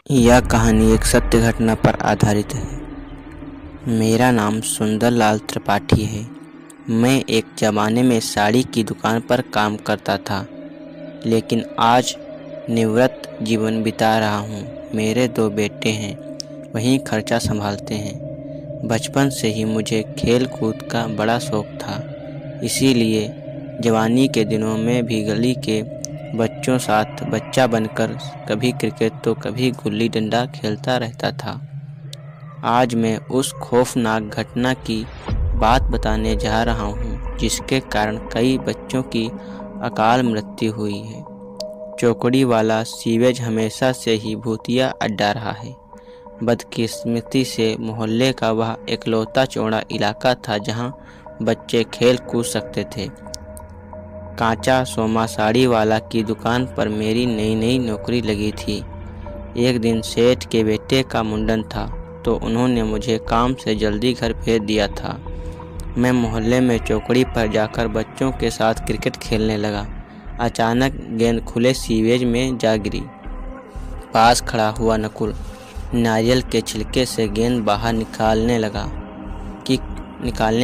यह कहानी एक सत्य घटना पर आधारित है। मेरा नाम सुंदरलाल त्रिपाठी है। मैं एक ज़माने में साड़ी की दुकान पर काम करता था, लेकिन आज निवृत्त जीवन बिता रहा हूँ। मेरे 2 बेटे हैं, वहीं खर्चा संभालते हैं। बचपन से ही मुझे खेल कूद का बड़ा शौक था, इसीलिए जवानी के दिनों में भी गली के बच्चों साथ बच्चा बनकर कभी क्रिकेट तो कभी गुल्ली डंडा खेलता रहता था। आज मैं उस खौफनाक घटना की बात बताने जा रहा हूँ, जिसके कारण कई बच्चों की अकाल मृत्यु हुई है। चौकड़ी वाला सीवेज हमेशा से ही भूतिया अड्डा रहा है। बदकिस्मती से मोहल्ले का वह इकलौता चौड़ा इलाका था जहाँ बच्चे खेल कूद सकते थे। कांचा सोमा साड़ी वाला की दुकान पर मेरी नई नौकरी लगी थी। एक दिन सेठ के बेटे का मुंडन था, तो उन्होंने मुझे काम से जल्दी घर भेज दिया था। मैं मोहल्ले में चौकड़ी पर जाकर बच्चों के साथ क्रिकेट खेलने लगा। अचानक गेंद खुले सीवेज में जा गिरी। पास खड़ा हुआ नकुल नारियल के छिलके से गेंद बाहर निकालने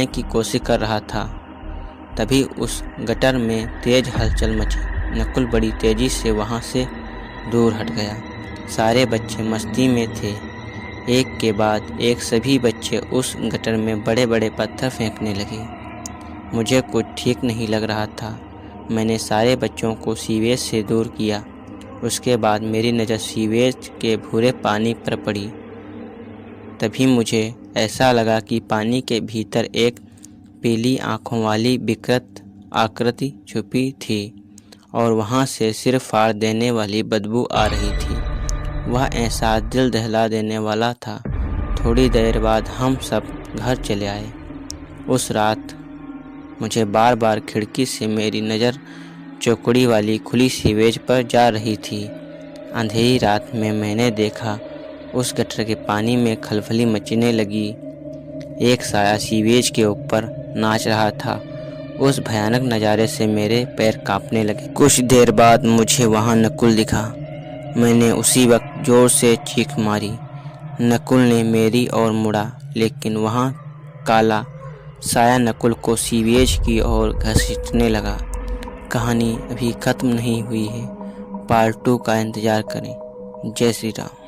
की कोशिश कर रहा था। तभी उस गटर में तेज हलचल मची। नकुल बड़ी तेजी से वहां से दूर हट गया। सारे बच्चे मस्ती में थे। एक के बाद एक सभी बच्चे उस गटर में बड़े बड़े पत्थर फेंकने लगे। मुझे कुछ ठीक नहीं लग रहा था। मैंने सारे बच्चों को सीवेज से दूर किया। उसके बाद मेरी नज़र सीवेज के भूरे पानी पर पड़ी। तभी मुझे ऐसा लगा कि पानी के भीतर एक पीली आँखों वाली विकृत आकृति छुपी थी और वहाँ से सिर फाड़ देने वाली बदबू आ रही थी। वह एहसास दिल दहला देने वाला था। थोड़ी देर बाद हम सब घर चले आए। उस रात मुझे बार बार खिड़की से मेरी नज़र चौकड़ी वाली खुली सीवेज पर जा रही थी। अंधेरी रात में मैंने देखा उस गटर के पानी में खलबली मचने लगी। एक साया सीवेज के ऊपर नाच रहा था। उस भयानक नज़ारे से मेरे पैर कांपने लगे। कुछ देर बाद मुझे वहाँ नकुल दिखा। मैंने उसी वक्त जोर से चीख मारी। नकुल ने मेरी ओर मुड़ा, लेकिन वहाँ काला साया नकुल को सीवेज की ओर घसीटने लगा। कहानी अभी खत्म नहीं हुई है। पार्ट 2 का इंतज़ार करें। जय श्री राम।